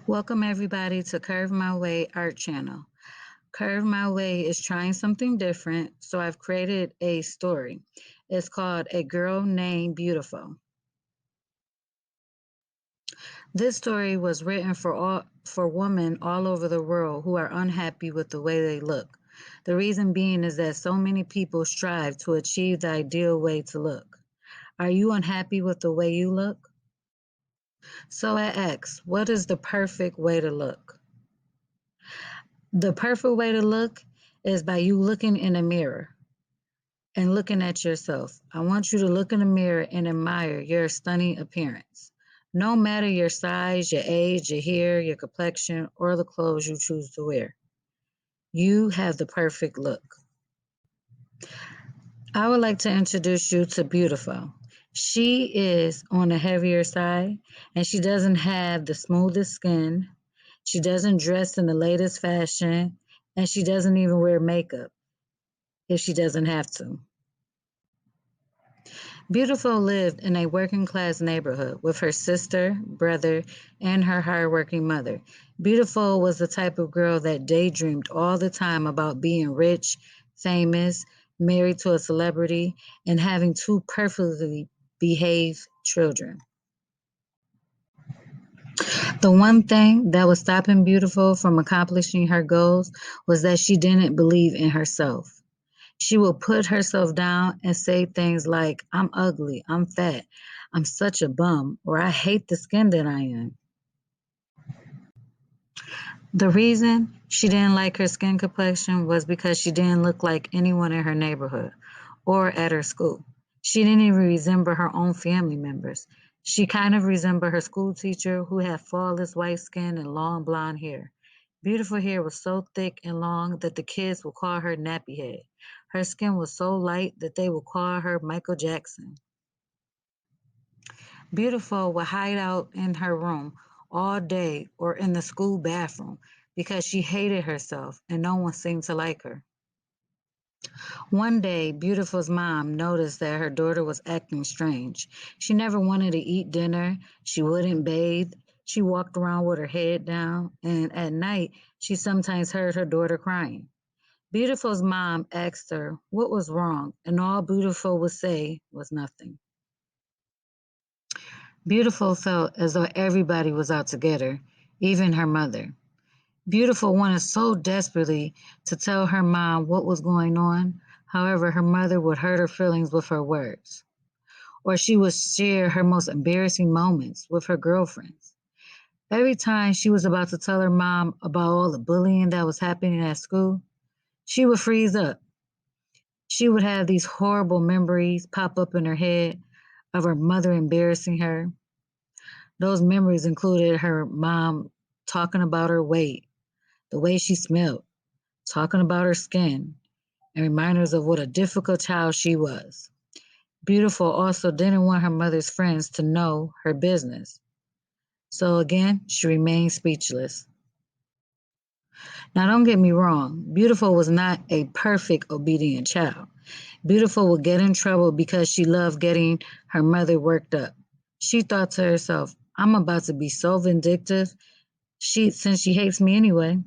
Welcome everybody to Curve My Way Art Channel. Curve My Way is trying something different, so I've created a story. It's called A Girl Named Beautiful. This story was written for women all over the world who are unhappy with the way they look. The reason being is that so many people strive to achieve the ideal way to look. Are you unhappy with the way you look? So I ask, what is the perfect way to look? The perfect way to look is by you looking in a mirror and looking at yourself. I want you to look in the mirror and admire your stunning appearance. No matter your size, your age, your hair, your complexion, or the clothes you choose to wear, you have the perfect look. I would like to introduce you to Beautiful. She is on the heavier side and she doesn't have the smoothest skin. She doesn't dress in the latest fashion and she doesn't even wear makeup if she doesn't have to. Beautiful lived in a working class neighborhood with her sister, brother, and her hardworking mother. Beautiful was the type of girl that daydreamed all the time about being rich, famous, married to a celebrity, and having two perfectly behaved children. The one thing that was stopping Beautiful from accomplishing her goals was that she didn't believe in herself. She will put herself down and say things like, I'm ugly, I'm fat, I'm such a bum, or I hate the skin that I am. The reason she didn't like her skin complexion was because she didn't look like anyone in her neighborhood or at her school. She didn't even resemble her own family members. She kind of resembled her school teacher who had flawless white skin and long blonde hair. Beautiful hair was so thick and long that the kids would call her Nappy Head. Her skin was so light that they would call her Michael Jackson. Beautiful would hide out in her room all day or in the school bathroom because she hated herself and no one seemed to like her. One day, Beautiful's mom noticed that her daughter was acting strange. She never wanted to eat dinner, she wouldn't bathe, she walked around with her head down, and at night, she sometimes heard her daughter crying. Beautiful's mom asked her what was wrong, and all Beautiful would say was nothing. Beautiful felt as though everybody was out to get her, even her mother. Beautiful wanted so desperately to tell her mom what was going on. However, her mother would hurt her feelings with her words, or she would share her most embarrassing moments with her girlfriends. Every time she was about to tell her mom about all the bullying that was happening at school, she would freeze up. She would have these horrible memories pop up in her head of her mother embarrassing her. Those memories included her mom talking about her weight, the way she smelled, talking about her skin, and reminders of what a difficult child she was. Beautiful also didn't want her mother's friends to know her business. So again, she remained speechless. Now, don't get me wrong, Beautiful was not a perfect, obedient child. Beautiful would get in trouble because she loved getting her mother worked up. She thought to herself, I'm about to be so vindictive. Since she hates me anyway,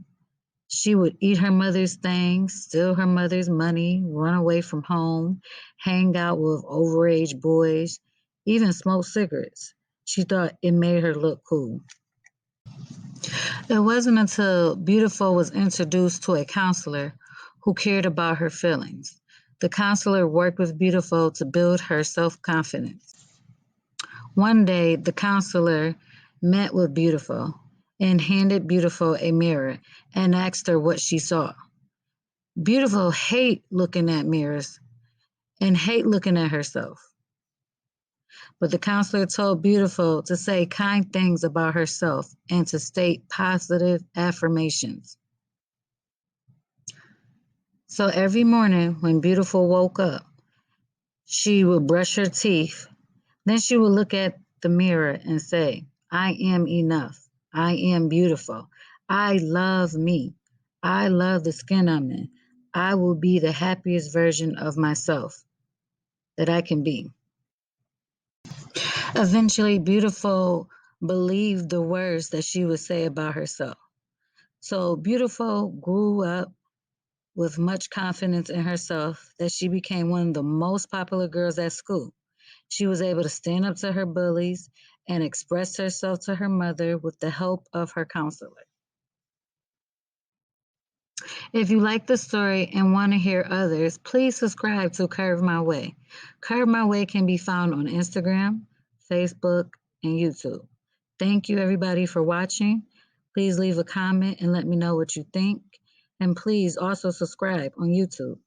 she would eat her mother's things, steal her mother's money, run away from home, hang out with overage boys, even smoke cigarettes. She thought it made her look cool. It wasn't until Beautiful was introduced to a counselor who cared about her feelings. The counselor worked with Beautiful to build her self confidence. One day, the counselor met with Beautiful and handed Beautiful a mirror and asked her what she saw. Beautiful hate looking at mirrors and hate looking at herself. But the counselor told Beautiful to say kind things about herself and to state positive affirmations. So every morning when Beautiful woke up, she would brush her teeth. Then she would look at the mirror and say, I am enough. I am beautiful. I love me. I love the skin I'm in. I will be the happiest version of myself that I can be. Eventually, Beautiful believed the words that she would say about herself. So Beautiful grew up with much confidence in herself that she became one of the most popular girls at school. She was able to stand up to her bullies and express herself to her mother with the help of her counselor. If you like the story and want to hear others, please subscribe to Curve My Way. Curve My Way can be found on Instagram, Facebook, and YouTube. Thank you, everybody, for watching. Please leave a comment and let me know what you think. And please also subscribe on YouTube.